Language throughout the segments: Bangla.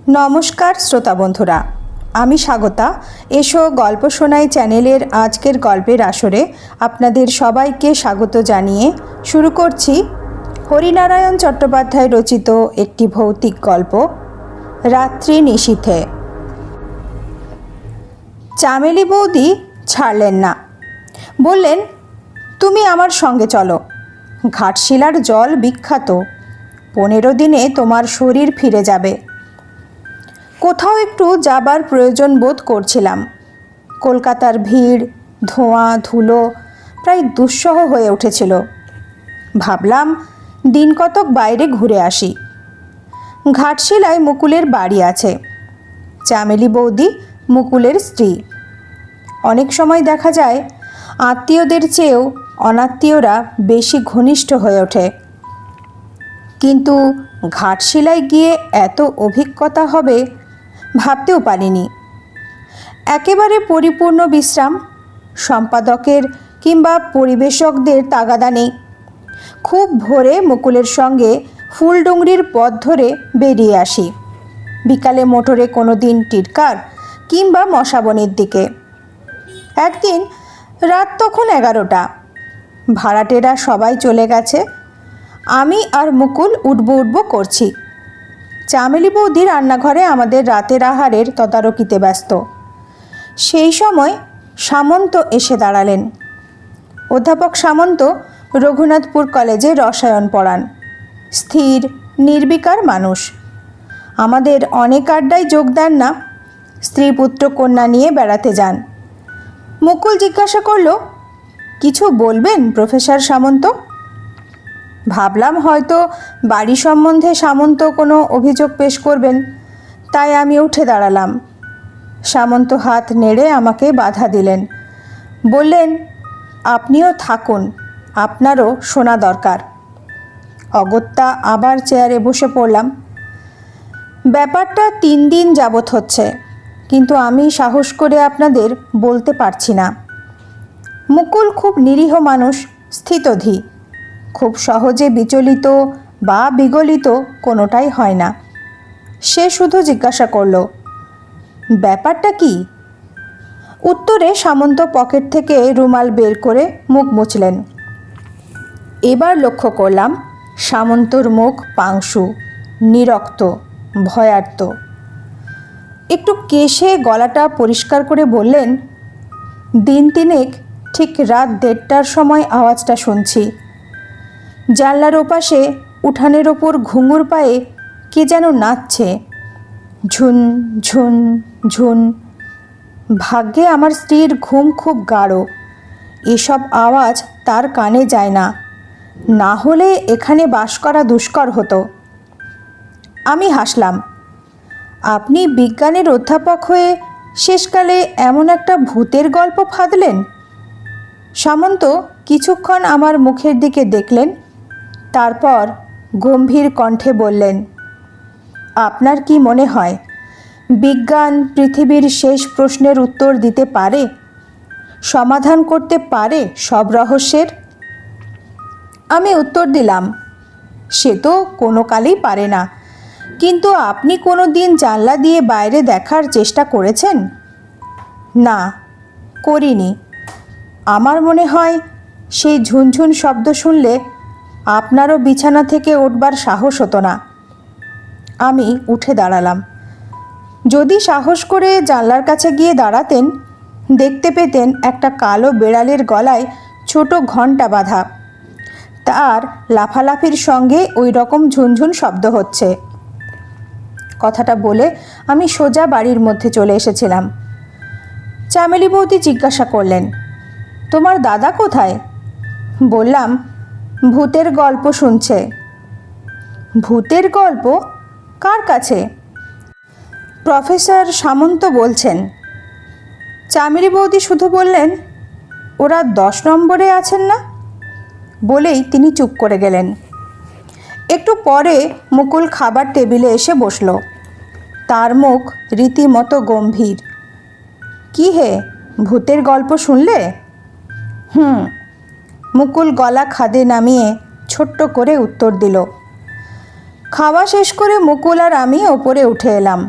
নমস্কার শ্রোতা বন্ধুরা, আমি স্বাগতা। এসো গল্প শোনাই চ্যানেলের আজকের গল্পের আসরে আপনাদের সবাইকে স্বাগত জানিয়ে শুরু করছি হরিনারায়ণ চট্টোপাধ্যায় রচিত একটি ভৌতিক গল্প, রাত্রি নিশীথে। চামেলি বৌদি ছাড়লেন না, বললেন, তুমি আমার সঙ্গে চলো। ঘাটশিলার জল বিখ্যাত, 15 দিনে তোমার শরীর ফিরে যাবে। কোথাও একটু যাবার প্রয়োজন বোধ করছিলাম। কলকাতার ভিড়, ধোঁয়া, ধুলো প্রায় দুঃসহ হয়ে উঠেছিল। ভাবলাম দিন কতক বাইরে ঘুরে আসি। ঘাটশিলায় মুকুলের বাড়ি আছে। চামেলি বৌদি মুকুলের স্ত্রী। অনেক সময় দেখা যায় আত্মীয়দের চেয়েও অনাত্মীয়রা বেশি ঘনিষ্ঠ হয়ে ওঠে। কিন্তু ঘাটশিলায় গিয়ে এত অভিজ্ঞতা হবে ভাবতেও পারিনি। একেবারে পরিপূর্ণ বিশ্রাম, সম্পাদকের কিংবা পরিবেশকদের তাগাদা নেই। খুব ভোরে মুকুলের সঙ্গে ফুলডুংরির পথ ধরে বেরিয়ে আসি। বিকালে মোটরে কোনো দিন টিটকার কিংবা মশাবনির দিকে। একদিন রাত তখন 11টা, ভাড়াটেরা সবাই চলে গেছে। আমি আর মুকুল উঠবো করছি। চামেলি বৌদি রান্নাঘরে আমাদের রাতের আহারের তদারকিতে ব্যস্ত। সেই সময় সামন্ত এসে দাঁড়ালেন। অধ্যাপক সামন্ত রঘুনাথপুর কলেজে রসায়ন পড়ান। স্থির নির্বিকার মানুষ। আমাদের অনেক আড্ডায় যোগ দেন না, স্ত্রী পুত্র কন্যা নিয়ে বেড়াতে যান। মুকুল জিজ্ঞাসা করল, কিছু বলবেন প্রফেসর সামন্ত? ভাবলাম হয়তো বাড়ি সম্বন্ধে সামন্ত কোনো অভিযোগ পেশ করবেন, তাই আমি উঠে দাঁড়ালাম। সামন্ত হাত নেড়ে আমাকে বাধা দিলেন। বললেন, আপনিও থাকুন, আপনারও শোনা দরকার। অগত্যা আবার চেয়ারে বসে পড়লাম। ব্যাপারটা 3 দিন যাবৎ হচ্ছে, কিন্তু আমি সাহস করে আপনাদের বলতে পারছি না। মুকুল খুব নিরীহ মানুষ, স্থিতধী, খুব সহজে বিচলিত বা বিগলিত কোনোটাই হয় না। সে শুধু জিজ্ঞাসা করল, ব্যাপারটা কি? উত্তরে সামন্ত পকেট থেকে রুমাল বের করে মুখ মুছলেন। এবার লক্ষ্য করলাম সামন্তর মুখ পাংশু, নিরক্ত, ভয়ার্ত। একটু কেশে গলাটা পরিষ্কার করে বললেন, দিন 3 ঠিক রাত 1:30টার সময় আওয়াজটা শুনছি। জানলার ওপাশে উঠানের ওপর ঘুঙুর পায়ে কে যেন নাচছে, ঝুন ঝুন ঝুন। ভাগ্যে আমার স্ত্রীর ঘুম খুব গাঢ়, এসব আওয়াজ তার কানে যায় না, না হলে এখানে বাস করা দুষ্কর হতো। আমি হাসলাম। আপনি বিজ্ঞানের অধ্যাপক হয়ে শেষকালে এমন একটা ভূতের গল্প ফাঁদলেন? সামন্ত কিছুক্ষণ আমার মুখের দিকে দেখলেন, তারপর গম্ভীর কণ্ঠে বললেন, আপনার কি মনে হয় বিজ্ঞান পৃথিবীর শেষ প্রশ্নের উত্তর দিতে পারে, সমাধান করতে পারে সব রহস্যের? আমি উত্তর দিলাম, সে তো কোনো কালেই পারে না, কিন্তু আপনি কোনো দিন জানলা দিয়ে বাইরে দেখার চেষ্টা করেছেন? না, করিনি। আমার মনে হয় সেই ঝুনঝুন শব্দ শুনলে আপনারও বিছানা থেকে উঠবার সাহস হতো না। আমি উঠে দাঁড়ালাম। যদি সাহস করে জানলার কাছে গিয়ে দাঁড়াতেন, দেখতে পেতেন একটা কালো বেড়ালের গলায় ছোট ঘণ্টা বাঁধা। তার লাফালাফির সঙ্গে ওই রকম ঝুনঝুন শব্দ হচ্ছে। কথাটা বলে আমি সোজা বাড়ির মধ্যে চলে এসেছিলাম। চামেলি বৌদি জিজ্ঞাসা করলেন, তোমার দাদা কোথায়? বললাম, ভূতের গল্প শুনছে। ভূতের গল্প? কার কাছে? প্রফেসর সামন্ত বলছেন। চামেলি বৌদি শুধু বললেন, ওরা 10 নম্বরে আছেন না? বলেই তিনি চুপ করে গেলেন। একটু পরে মুকুল খাবার টেবিলে এসে বসল। তার মুখ রীতিমতো গম্ভীর। কি হে, ভূতের গল্প শুনলে? মুকুল গলা খাদে নামিয়ে ছোট্ট করে উত্তর দিল। খাওয়া শেষ করে মুকুল আর আমি ওপরে উঠে এলাম।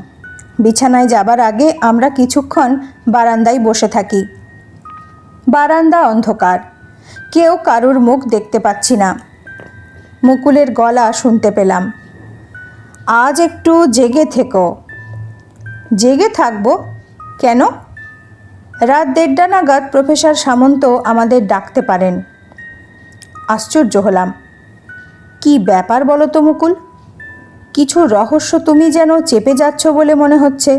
বিছানায় যাবার আগে আমরা কিছুক্ষণ বারান্দায় বসে থাকি। বারান্দা অন্ধকার, কেউ কারুর মুখ দেখতে পাচ্ছি না। মুকুলের গলা শুনতে পেলাম, আজ একটু জেগে থেকো। জেগে থাকবো কেন? রাত 1:30 নাগাদ প্রফেসর সামন্ত আমাদের ডাকতে পারেন। আশ্চর্য হলাম, কি ব্যাপার বলো তো মুকুল? কিছু রহস্য তুমি যেন চেপে যাচ্ছ বলে মনে হচ্ছে।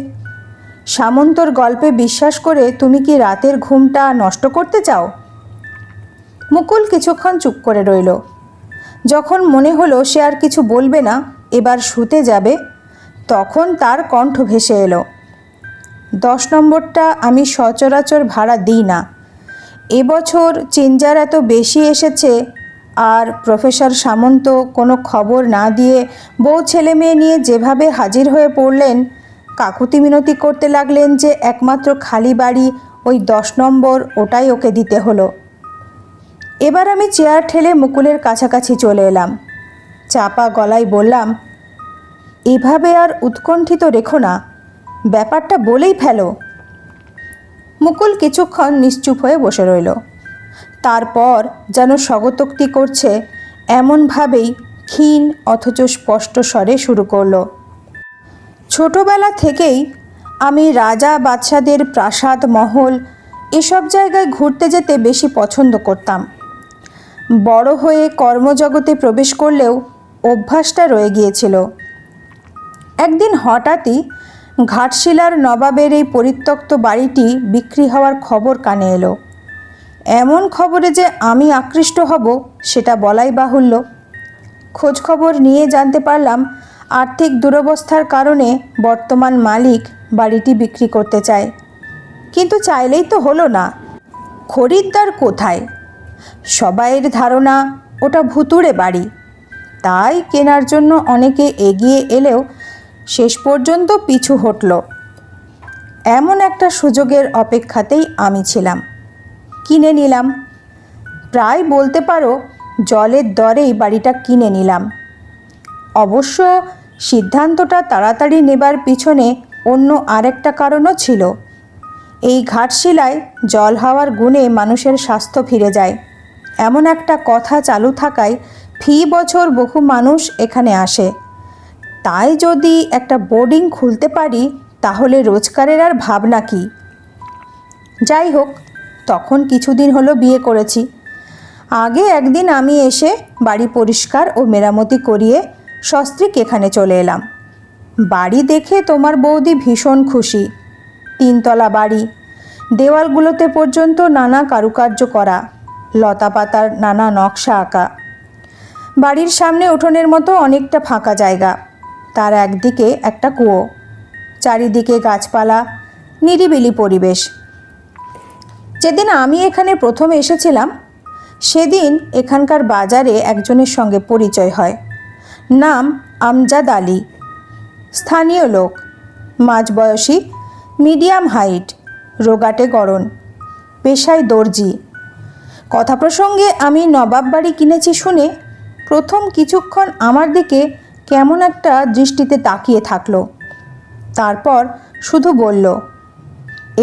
সামন্তর গল্পে বিশ্বাস করে তুমি কি রাতের ঘুমটা নষ্ট করতে চাও? মুকুল কিছুক্ষণ চুপ করে রইল। যখন মনে হলো সে আর কিছু বলবে না, এবার শুতে যাবে, তখন তার কণ্ঠ ভেসে এলো, 10 নম্বরটা আমি সচরাচর ভাড়া দিই না। এবছর চেঞ্জার এত বেশি এসেছে, আর প্রফেসর সামন্ত কোনো খবর না দিয়ে বউ ছেলে মেয়ে নিয়ে যেভাবে হাজির হয়ে পড়লেন, কাকুতি মিনতি করতে লাগলেন যে একমাত্র খালি বাড়ি ওই 10 নম্বর, ওটাই ওকে দিতে হলো। এবার আমি চেয়ার ঠেলে মুকুলের কাছাকাছি চলে এলাম। চাপা গলায় বললাম, এভাবে আর উৎকণ্ঠিত রেখো না, ব্যাপারটা বলেই ফেলো। মুকুল কিছুক্ষণ নিশ্চুপ হয়ে বসে রইল। তারপর যেন স্বগতোক্তি করছে এমনভাবেই ক্ষীণ অথচ স্পষ্ট স্বরে শুরু করলো, ছোটবেলা থেকেই আমি রাজা বাদশাদের প্রাসাদ মহল এসব জায়গায় ঘুরতে যেতে বেশি পছন্দ করতাম। বড় হয়ে কর্মজগতে প্রবেশ করলেও অভ্যাসটা রয়ে গিয়েছিল। একদিন হঠাৎই ঘাটশিলার নবাবের এই পরিত্যক্ত বাড়িটি বিক্রি হওয়ার খবর কানে এলো। এমন খবরে যে আমি আকৃষ্ট হব সেটা বলাই বাহুল্য। খোঁজখবর নিয়ে জানতে পারলাম আর্থিক দুরবস্থার কারণে বর্তমান মালিক বাড়িটি বিক্রি করতে চায়। কিন্তু চাইলেই তো হলো না, খরিদ্দার কোথায়? সবাইয়ের ধারণা ওটা ভুতুড়ে বাড়ি, তাই কেনার জন্য অনেকে এগিয়ে এলেও শেষ পর্যন্ত পিছু হটল। এমন একটা সুযোগের অপেক্ষাতেই আমি ছিলাম, কিনে নিলাম। প্রায় বলতে পারো জলের দরেই বাড়িটা কিনে নিলাম। অবশ্য সিদ্ধান্তটা তাড়াতাড়ি নেবার পিছনে অন্য আরেকটা কারণও ছিল। এই ঘাটশিলায় জল হাওয়ার গুণে মানুষের স্বাস্থ্য ফিরে যায়, এমন একটা কথা চালু থাকায় ফি বছর বহু মানুষ এখানে আসে। তাই যদি একটা বোর্ডিং খুলতে পারি তাহলে রোজগারের আর ভাবনা কি। যাই হোক, তখন কিছুদিন হলো বিয়ে করেছি। আগে একদিন আমি এসে বাড়ি পরিষ্কার ও মেরামতি করিয়ে সস্ত্রীক এখানে চলে এলাম। বাড়ি দেখে তোমার বৌদি ভীষণ খুশি। 3 তলা বাড়ি, দেওয়ালগুলোতে পর্যন্ত নানা কারুকার্য করা, লতা পাতার নানা নকশা আঁকা। বাড়ির সামনে উঠোনের মতো অনেকটা ফাঁকা জায়গা, তার একদিকে একটা কুয়ো, চারিদিকে গাছপালা, নিরিবিলি পরিবেশ। যেদিন আমি এখানে প্রথম এসেছিলাম সেদিন এখানকার বাজারে একজনের সঙ্গে পরিচয় হয়। নাম আমজাদ আলী, স্থানীয় লোক, মাঝবয়সী, মিডিয়াম হাইট, রোগাটে গড়ন, পেশায় দর্জি। কথা প্রসঙ্গে আমি নবাব বাড়ি কিনেছি শুনে প্রথম কিছুক্ষণ আমার দিকে কেমন একটা দৃষ্টিতে তাকিয়ে থাকলো। তারপর শুধু বলল,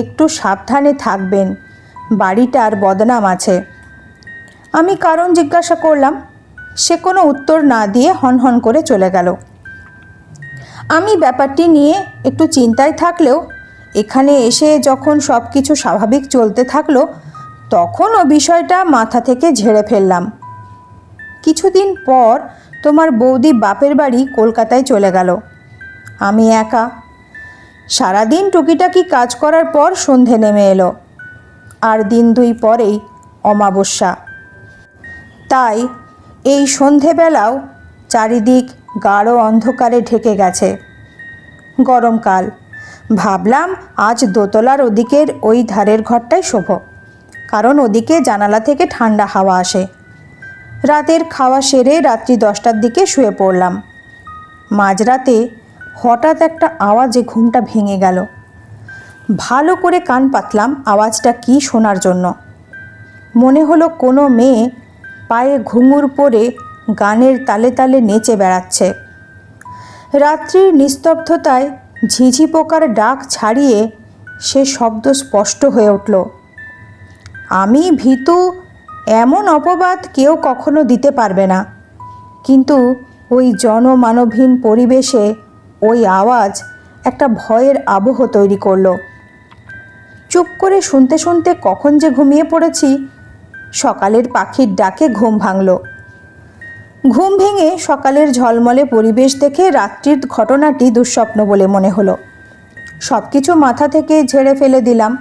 একটু সাবধানে থাকবেন, বাড়িটার বদনাম আছে। আমি কারণ জিজ্ঞাসা করলাম, সে কোনো উত্তর না দিয়ে হনহন করে চলে গেল। আমি ব্যাপারটি নিয়ে একটু চিন্তায় থাকলেও এখানে এসে যখন সব কিছু স্বাভাবিক চলতে থাকলো তখন ও বিষয়টা মাথা থেকে ঝেড়ে ফেললাম। কিছুদিন পর তোমার বৌদি বাপের বাড়ি কলকাতায় চলে গেল। আমি একা। সারাদিন টুকিটাকি কাজ করার পর সন্ধে নেমে এলো, আর দিন 2 পরেই অমাবস্যা। তাই এই সন্ধেবেলাও চারিদিক গাঢ় অন্ধকারে ঢেকে গেছে। গরমকাল। ভাবলাম আজ দোতলার ওদিকের ওই ধারের ঘরটাই শোভ, কারণ ওদিকে জানালা থেকে ঠান্ডা হাওয়া আসে। রাতের খাওয়া সেরে রাত্রি 10টার দিকে শুয়ে পড়লাম। মাঝরাতে হঠাৎ একটা আওয়াজে ঘুমটা ভেঙে গেল। ভালো করে কান পাতলাম আওয়াজটা কি শোনার জন্য। মনে হলো কোনো মেয়ে পায়ে ঘুঙুর পরে গানের তালে তালে নেচে বেড়াচ্ছে। রাত্রির নিস্তব্ধতায় ঝিঝি পোকার ডাক ছাড়িয়ে সে শব্দ স্পষ্ট হয়ে উঠল। আমি ভীতু, এমন অপবাদ কেউ কখনো দিতে পারবে না, কিন্তু ওই জনমানবহীন পরিবেশে ওই আওয়াজ একটা ভয়ের আবহ তৈরি করলো। চুপ করে শুনতে শুনতে কখন যে ঘুমিয়ে পড়েছি, সকালের পাখির ডাকে ঘুম ভাঙল। ঘুম ভেঙে সকালের ঝলমলে পরিবেশ দেখে রাত্রির ঘটনাটি দুঃস্বপ্ন বলে মনে হলো। সব কিছু মাথা থেকে ঝেড়ে ফেলে দিলাম,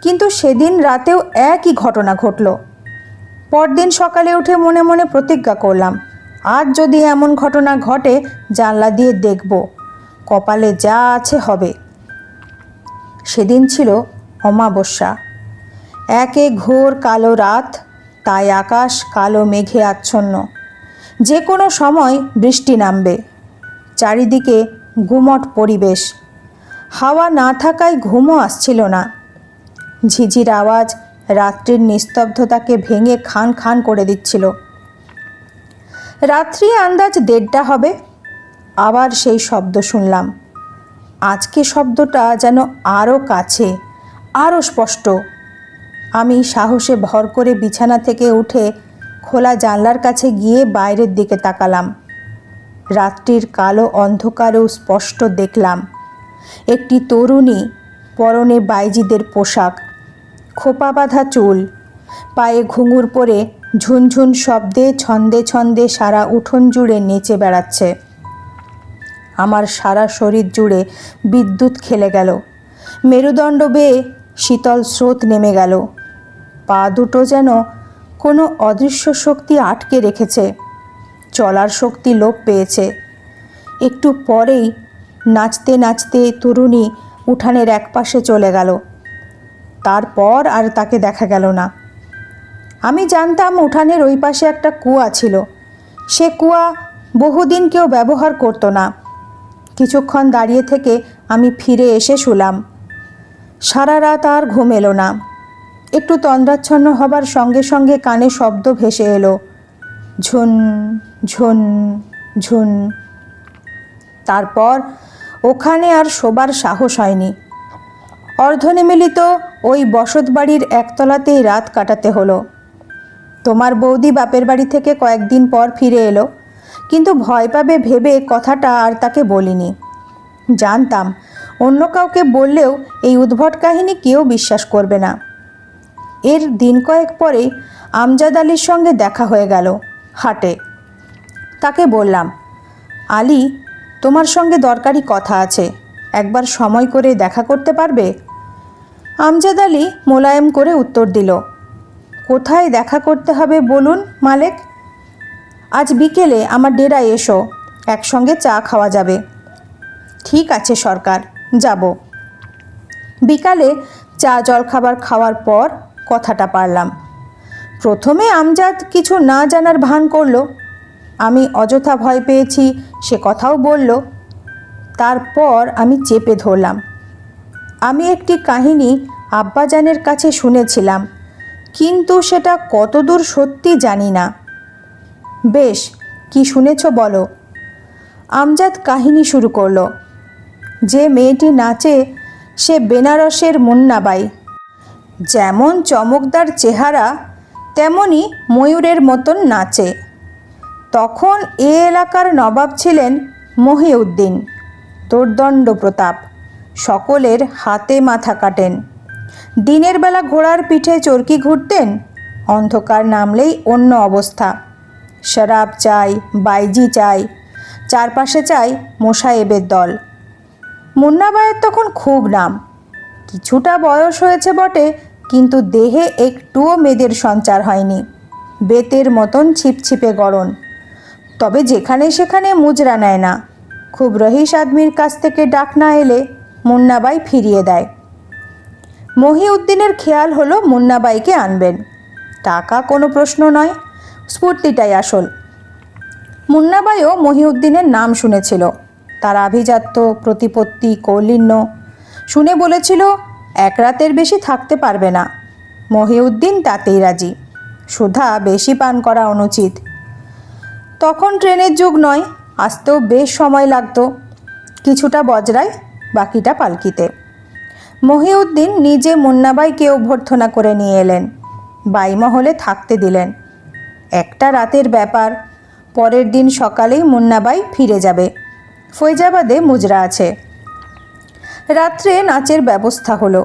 কিন্তু সেদিন রাতেও একই ঘটনা ঘটল। পরদিন সকালে উঠে মনে মনে প্রতিজ্ঞা করলাম, আজ যদি এমন ঘটনা ঘটে জানলা দিয়ে দেখব, কপালে যা আছে হবে। সেদিন ছিল অমাবস্যা, একে ঘোর কালো রাত, তাই আকাশ কালো মেঘে আচ্ছন্ন। যে কোনো সময় বৃষ্টি নামবে। চারিদিকে গুমট পরিবেশ, হাওয়া না থাকায় ঘুমও আসছিল না। ঝিঝির আওয়াজ রাত্রির নিস্তব্ধতাকে ভেঙে খান খান করে দিচ্ছিল। রাত্রি আন্দাজ 1:30 হবে, আবার সেই শব্দ শুনলাম। আজকে শব্দটা যেন আরও কাছে, আরও স্পষ্ট। আমি সাহসে ভর করে বিছানা থেকে উঠে খোলা জানলার কাছে গিয়ে বাইরের দিকে তাকালাম। রাত্রির কালো অন্ধকারেও স্পষ্ট দেখলাম একটি তরুণী, পরনে বাইজিদের পোশাক, খোপা বাঁধা চুল, পায়ে ঘুঙুর পরে ঝুনঝুন শব্দে ছন্দে ছন্দে সারা উঠোন জুড়ে নেচে বেড়াচ্ছে। আমার সারা শরীর জুড়ে বিদ্যুৎ খেলে গেল। মেরুদণ্ড বেয়ে শীতল স্রোত নেমে গেল। পা দুটো যেন কোনো অদৃশ্য শক্তি আটকে রেখেছে। চলার শক্তি লোপ পেয়েছে। একটু পরেই নাচতে নাচতে তরুণী উঠানের একপাশে চলে গেল। তারপর আর তাকে দেখা গেল না। আমি জানতাম উঠানের ওই পাশে একটা কুয়া ছিল। সে কুয়া বহুদিন কেউ ব্যবহার করতো না। কিছুক্ষণ দাঁড়িয়ে থেকে আমি ফিরে এসে শুলাম। সারা রাত আর ঘুম এলো না। একটু তন্দ্রাচ্ছন্ন হবার সঙ্গে সঙ্গে কানে শব্দ ভেসে এলো, ঝুন ঝুন ঝুন। তারপর ওখানে আর শোবার সাহস হয়নি। অর্ধনিমিলিত ওই বসতবাড়ির একতলাতেই রাত কাটাতে হলো। তোমার বৌদি বাপের বাড়ি থেকে কয়েকদিন পর ফিরে এলো, কিন্তু ভয় পাবে ভেবে কথাটা আর তাকে বলিনি। জানতাম অন্য কাউকে বললেও এই উদ্ভট কাহিনী কেউ বিশ্বাস করবে না। এর দিন কয়েক পরেই আমজাদ আলীর সঙ্গে দেখা হয়ে গেল হাটে। তাকে বললাম, আলী, তোমার সঙ্গে দরকারি কথা আছে, একবার সময় করে দেখা করতে পারবে? আমজাদ আলী মোলায়েম করে উত্তর দিল, কোথায় দেখা করতে হবে বলুন মালেক? আজ বিকেলে আমার ডেরায় এসো, একসঙ্গে চা খাওয়া যাবে। ঠিক আছে সরকার, যাব। বিকালে চা জলখাবার খাওয়ার পর কথাটা পারলাম। প্রথমে আমজাদ কিছু না জানার ভান করল। আমি অযথা ভয় পেয়েছি সে কথাও বলল। তারপর আমি চেপে ধরলাম। আমি একটি কাহিনী আব্বাজানের কাছে শুনেছিলাম, কিন্তু সেটা কতদূর সত্যি জানি না। বেশ, কি শুনেছ বলো? আমজাদ কাহিনী শুরু করলো। যে মেয়েটি নাচে সে বেনারসের মুন্নাবাই। যেমন চমকদার চেহারা, তেমনি ময়ূরের মতন নাচে। তখন এ এলাকার নবাব ছিলেন মহিউদ্দিন, দোর্দণ্ড প্রতাপ, সকলের হাতে মাথা কাটেন। দিনের বেলা ঘোড়ার পিঠে চরকি ঘুরতেন, অন্ধকার নামলেই অন্য অবস্থা। শরাব চাই, বাইজি চাই, চারপাশে চাই মোসায়েবের দল। মুন্নাবাইয়ের তখন খুব নাম। কিছুটা বয়স হয়েছে বটে, কিন্তু দেহে একটুও মেদের সঞ্চার হয়নি। বেতের মতন ছিপছিপে গড়ন, তবে যেখানে সেখানে মুজরা নেয় না। খুব রহিস আদমির কাছ থেকে ডাক না এলে মুন্নাবাই ফিরিয়ে দেয়। মহিউদ্দিনের খেয়াল হলো মুন্নাবাইকে আনবেন। টাকা কোনো প্রশ্ন নয়, স্ফূর্তিটাই আসল। মুন্নাবাইও মহিউদ্দিনের নাম শুনেছিল। তার আভিজাত্য, প্রতিপত্তি, কৌলিন্য শুনে বলেছিল এক রাতের বেশি থাকতে পারবে না। মহিউদ্দিন তাতেই রাজি। সুধা বেশি পান করা অনুচিত। তখন ট্রেনের যুগ নয়, আসতেও বেশ সময় লাগতো, কিছুটা বজরায়, বাকিটা পালকিতে। মহিউদ্দিন নিজে মুন্নাবাইকে অভ্যর্থনা করে নিয়ে এলেন, বাইমহলে থাকতে দিলেন। একটা রাতের ব্যাপার, পরের দিন সকালেই মুন্নাবাই ফিরে যাবে। ফৈজাবাদে মুজরা আছে। রাত্রে নাচের ব্যবস্থা হলো।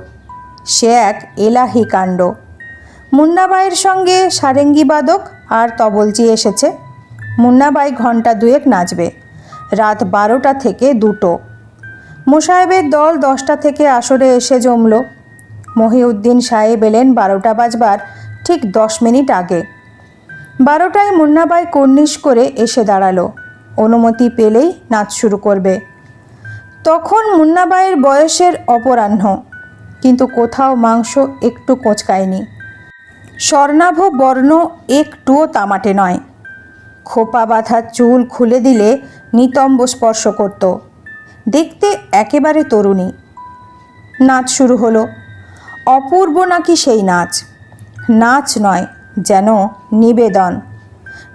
সে এক এলাহি কাণ্ড। মুন্নাবাইয়ের সঙ্গে সারেঙ্গি বাদক আর তবলচি এসেছে। মুন্নাবাই ঘণ্টা দুয়েক নাচবে, রাত 12টা থেকে 2টো। মোসাহেবের দল 10টা থেকে আসরে এসে জমল। মহিউদ্দিন সাহেব এলেন 12টা বাজবার ঠিক 10 মিনিট আগে। 12টায় মুন্নাবাই কর্নিশ করে এসে দাঁড়ালো। অনুমতি পেলেই নাচ শুরু করবে। তখন মুন্নাবাইয়ের বয়সের অপরাহ্ন, কিন্তু কোথাও মাংস একটু কোঁচকায়নি। স্বর্ণাভ বর্ণ একটুও তামাটে নয়। খোপা বাঁধা চুল খুলে দিলে নিতম্ব স্পর্শ করত। দেখতে একেবারে তরুণী। নাচ শুরু হলো। অপূর্ব নাকি সেই নাচ। নাচ নয়, যেন নিবেদন।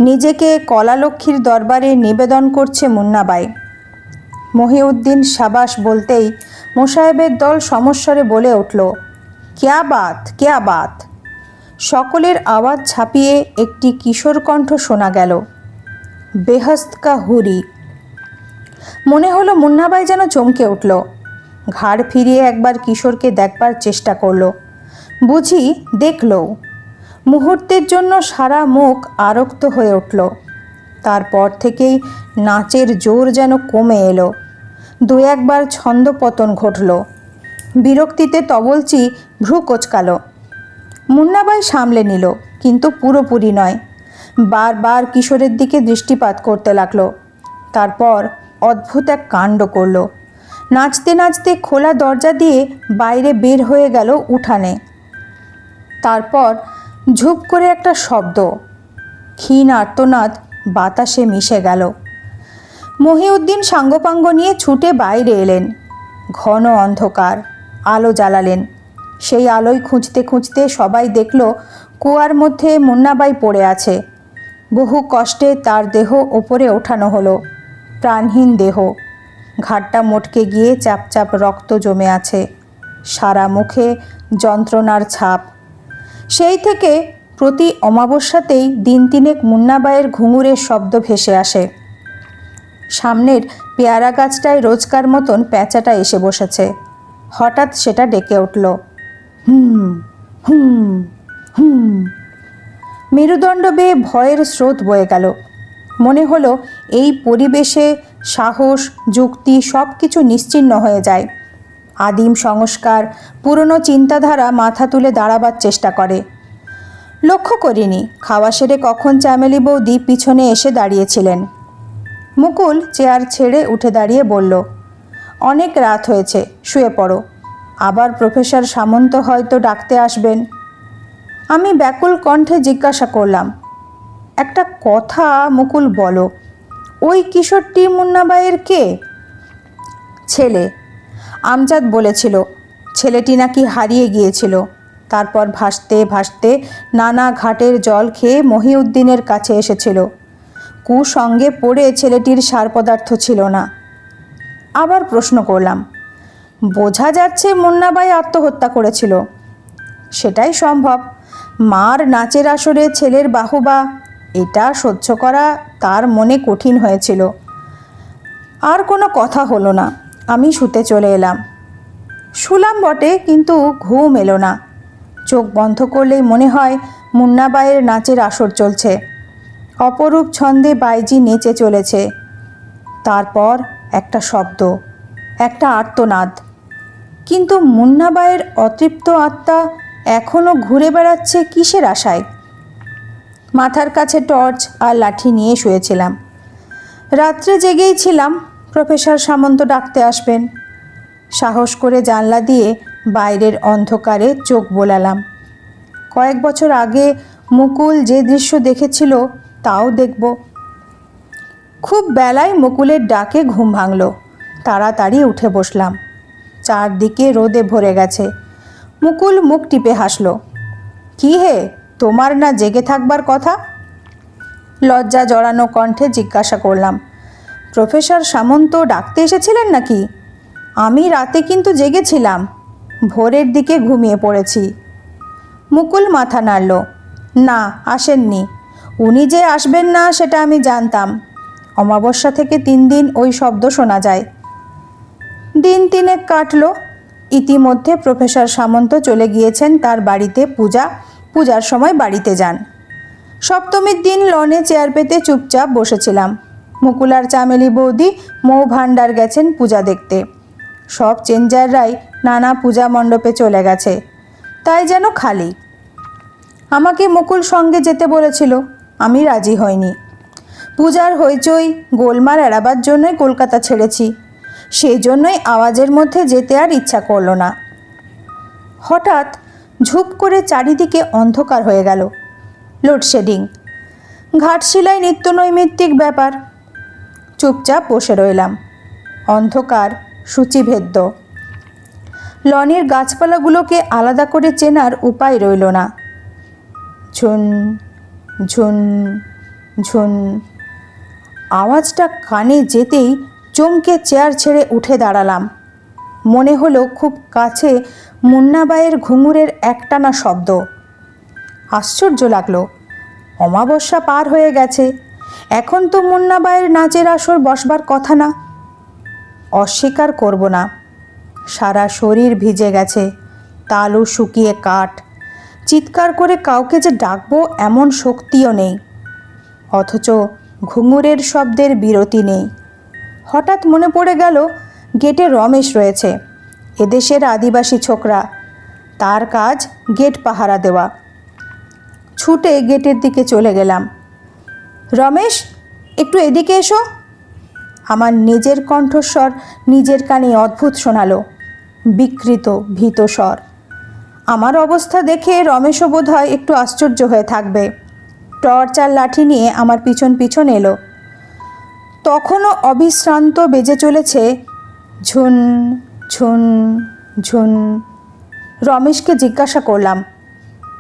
নিজেকে কলালক্ষ্মীর দরবারে নিবেদন করছে মুন্নাবাই। মহিউদ্দিন সাবাস বলতেই মোসাহেবের দল সমস্বরে বলে উঠল, ক্যা বাত, ক্যা বাত। সকলের আওয়াজ ছাপিয়ে একটি কিশোর কণ্ঠ শোনা গেল, বেহস্ত কা হুরি। মনে হলো মুন্নাবাই যেন চমকে উঠল। ঘাড় ফিরিয়ে একবার কিশোরকে দেখবার চেষ্টা করল। বুঝি দেখলও। মুহূর্তের জন্য সারা মুখ আরক্ত হয়ে উঠল। তারপর থেকেই নাচের জোর যেন কমে এলো। 2-1বার ছন্দপতন ঘটল। বিরক্তিতে তবলচি ভ্রু কোচকালো। মুন্নাবাই সামলে নিল, কিন্তু পুরোপুরি নয়। বারবার কিশোরের দিকে দৃষ্টিপাত করতে লাগলো। তারপর অদ্ভুত এক কাণ্ড করল। নাচতে নাচতে খোলা দরজা দিয়ে বাইরে বের হয়ে গেল উঠানে। তারপর ঝুপ করে একটা শব্দ, ক্ষীণ আর্তনাদ বাতাসে মিশে গেল। মহিউদ্দিন সাঙ্গপাঙ্গ নিয়ে ছুটে বাইরে এলেন। ঘন অন্ধকার। আলো জ্বালালেন। সেই আলোয় খুঁজতে খুঁজতে সবাই দেখল কুয়ার মধ্যে মুন্নাবাই পড়ে আছে। বহু কষ্টে তার দেহ ওপরে ওঠানো হলো। প্রাণহীন দেহ। ঘাটটা মটকে গিয়ে চাপচাপ রক্ত জমে আছে। সারা মুখে যন্ত্রণার ছাপ। সেই থেকে প্রতি অমাবস্যাতেই দিন তিনেক মুন্নাবাইয়ের ঘুঙুরের শব্দ ভেসে আসে। সামনের পেয়ারা গাছটায় রোজকার মতন প্যাঁচাটা এসে বসেছে। হঠাৎ সেটা ডেকে উঠল, হুম হুম হুম। মেরুদণ্ড বেয়ে ভয়ের স্রোত বয়ে গেল। মনে হলো এই পরিবেশে সাহস, যুক্তি সব কিছু নিশ্চিহ্ন হয়ে যায়। আদিম সংস্কার, পুরনো চিন্তাধারা মাথা তুলে দাঁড়াবার চেষ্টা করে। লক্ষ্য করিনি খাওয়া সেরে কখন চামেলি বৌদি পিছনে এসে দাঁড়িয়েছিলেন। মুকুল চেয়ার ছেড়ে উঠে দাঁড়িয়ে বলল, অনেক রাত হয়েছে, শুয়ে পড়ো। আবার প্রফেসর সামন্ত হয়তো ডাকতে আসবেন। আমি ব্যাকুল কণ্ঠে জিজ্ঞাসা করলাম, একটা কথা মুকুল বলো, ওই কিশোরটি মুন্নাবাইয়ের কে? ছেলে। আমজাদ বলেছিল ছেলেটি নাকি হারিয়ে গিয়েছিল। তারপর ভাসতে ভাসতে নানা ঘাটের জল খেয়ে মহিউদ্দিনের কাছে এসেছিল। কুসঙ্গে পড়ে ছেলেটির সার পদার্থ ছিল না। আবার প্রশ্ন করলাম, বোঝা যাচ্ছে মুন্নাবাই আত্মহত্যা করেছিল। সেটাই সম্ভব। মার নাচের আসরে ছেলের বাহুবা, এটা সহ্য করা তার মনে কঠিন হয়েছিল। আর কোনো কথা হলো না। আমি শুতে চলে এলাম। শুলাম বটে, কিন্তু ঘুম এলো না। চোখ বন্ধ করলেই মনে হয় মুন্নাবাইয়ের নাচের আসর চলছে। অপরূপ ছন্দে বাইজি নেচে চলেছে। তারপর একটা শব্দ, একটা আর্তনাদ। কিন্তু মুন্নাবাইয়ের অতৃপ্ত আত্মা এখনও ঘুরে বেড়াচ্ছে কিসের আশায়? মাথার কাছে টর্চ আর লাঠি নিয়ে শুয়েছিলাম। রাত্রে জেগেই ছিলাম প্রফেসর সামন্ত ডাকতে আসবেন। সাহস করে জানলা দিয়ে বাইরের অন্ধকারে চোখ বোলালাম। কয়েক বছর আগে মুকুল যে দৃশ্য দেখেছিল তাও দেখব। খুব বেলায় মুকুলের ডাকে ঘুম ভাঙল। তাড়াতাড়ি উঠে বসলাম। চারদিকে রোদে ভরে গেছে। মুকুল মুখ টিপে হাসল। কি হে, তোমার না জেগে থাকবার কথা? লজ্জা জড়ানো কণ্ঠে জিজ্ঞাসা করলাম। প্রফেসর সামন্ত ডাকতে এসেছিলেন নাকি? আমি রাতে কিন্তু জেগেছিলাম, ভোরের দিকে ঘুমিয়ে পড়েছি। মুকুল মাথা নাড়ল। না, আসেননি। উনি যে আসবেন না সেটা আমি জানতাম। অমাবস্যা থেকে 3 দিন ওই শব্দ শোনা যায়। দিন 3 কাটল। ইতিমধ্যে প্রফেসর সামন্ত চলে গিয়েছেন তার বাড়িতে। পূজার সময় বাড়িতে যান। সপ্তমীর দিন লনে চেয়ার পেতে চুপচাপ বসেছিলাম। মুকুল আর চামেলি বৌদি মৌ ভাণ্ডার গেছেন পূজা দেখতে। সব চেঞ্জাররাই নানা পূজা মণ্ডপে চলে গেছে, তাই যেন খালি। আমাকে মুকুল সঙ্গে যেতে বলেছিল, আমি রাজি হইনি। পূজার হইচই গোলমাল এড়াবার জন্যই কলকাতা ছেড়েছি, সেই জন্যই আওয়াজের মধ্যে যেতে আর ইচ্ছা করলো না। হঠাৎ ঝুপ করে চারিদিকে অন্ধকার হয়ে গেল। লোডশেডিং। ঘাটশিলায় নিত্যনৈমিত্তিক ব্যাপার। চুপচাপ বসে রইলাম। অন্ধকার সূচিভেদ্য। লনের গাছপালাগুলোকে আলাদা করে চেনার উপায় রইল না। ঝুন ঝুন ঝুন। আওয়াজটা কানে যেতেই চমকে চেয়ার ছেড়ে উঠে দাঁড়ালাম। মনে হলো খুব কাছে মুন্নাবাইয়ের ঘুঙুরের একটানা শব্দ। আশ্চর্য লাগলো। অমাবস্যা পার হয়ে গেছে, এখন তো মুন্নাবাইয়ের নাচের আসর বসবার কথা না। অস্বীকার করব না, সারা শরীর ভিজে গেছে, তালু শুকিয়ে কাঠ। চিৎকার করে কাউকে যে ডাকবো এমন শক্তিও নেই, অথচ ঘুঙুরের শব্দের বিরতি নেই। হঠাৎ মনে পড়ে গেল গেটে রমেশ রয়েছে, এদেশের আদিবাসী ছোকরা। তার কাজ গেট পাহারা দেওয়া। ছুটে গেটের দিকে চলে গেলাম। রমেশ, একটু এদিকে এসো। আমার নিজের কণ্ঠস্বর নিজের কানে অদ্ভুত শোনালো, বিকৃত ভীত স্বর। আমার অবস্থা দেখে রমেশও বোধহয় একটু আশ্চর্য হয়ে থাকবে। টর্চ আর লাঠি নিয়ে আমার পিছন পিছন এলো। তখনও অবিশ্রান্ত বেজে চলেছে ঝুন ঝুন ঝুন। রমেশকে জিজ্ঞাসা করলাম,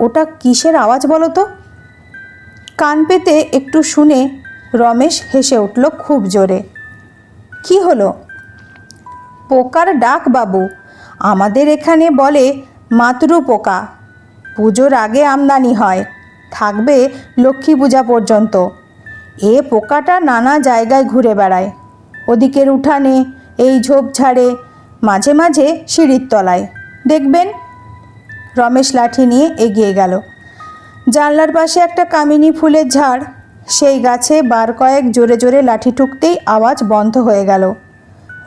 ওটা কিসের আওয়াজ বলো তো? কান পেতে একটু শুনে রমেশ হেসে উঠল খুব জোরে। কি হলো? পোকার ডাক বাবু, আমাদের এখানে বলে মাতরু পোকা। পুজোর আগে আমদানি হয়, থাকবে লক্ষ্মী পূজা পর্যন্ত। এ পোকাটা নানা জায়গায় ঘুরে বেড়ায়, ওদিকের উঠানে, এই ঝোপঝাড়ে, মাঝে মাঝে সিঁড়ির তলায়। দেখবেন। রমেশ লাঠি নিয়ে এগিয়ে গেল। জানলার পাশে একটা কামিনী ফুলের ঝাড়, সেই গাছে বার কয়েক জোরে জোরে লাঠি ঠুকতেই আওয়াজ বন্ধ হয়ে গেল।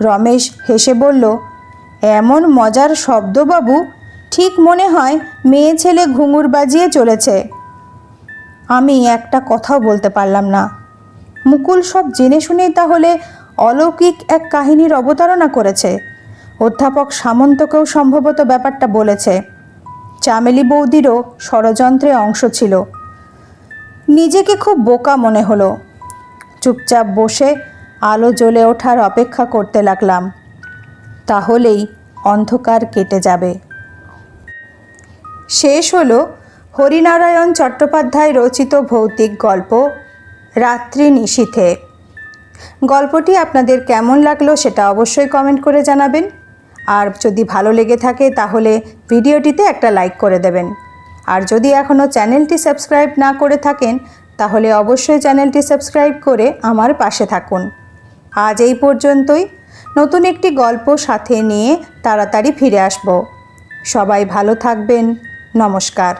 রমেশ হেসে বলল, এমন মজার শব্দ বাবু, ঠিক মনে হয় মেয়ে ছেলে ঘুঙুর বাজিয়ে চলেছে। আমি একটা কথাও বলতে পারলাম না। মুকুল সব জেনে শুনেই তাহলে অলৌকিক এক কাহিনীর অবতারণা করেছে। অধ্যাপক সামন্তকেও সম্ভবত ব্যাপারটা বলেছে। চামেলি বৌদিরও ষড়যন্ত্রে অংশ ছিল। নিজেকে খুব বোকা মনে হলো। চুপচাপ বসে আলো জ্বলে ওঠার অপেক্ষা করতে লাগলাম, তাহলেই অন্ধকার কেটে যাবে। শেষ হলো হরিনারায়ণ চট্টোপাধ্যায় রচিত ভৌতিক গল্প রাত্রি নিশীথে। গল্পটি আপনাদের কেমন লাগলো সেটা অবশ্যই কমেন্ট করে জানাবেন। আর যদি ভালো লেগে থাকে তাহলে ভিডিওটিতে একটা লাইক করে দেবেন। আর যদি এখনও চ্যানেলটি সাবস্ক্রাইব না করে থাকেন তাহলে অবশ্যই চ্যানেলটি সাবস্ক্রাইব করে আমার পাশে থাকুন। আজ এই পর্যন্তই। নতুন একটি গল্প সাথে নিয়ে তাড়াতাড়ি ফিরে আসব। সবাই ভালো থাকবেন। নমস্কার।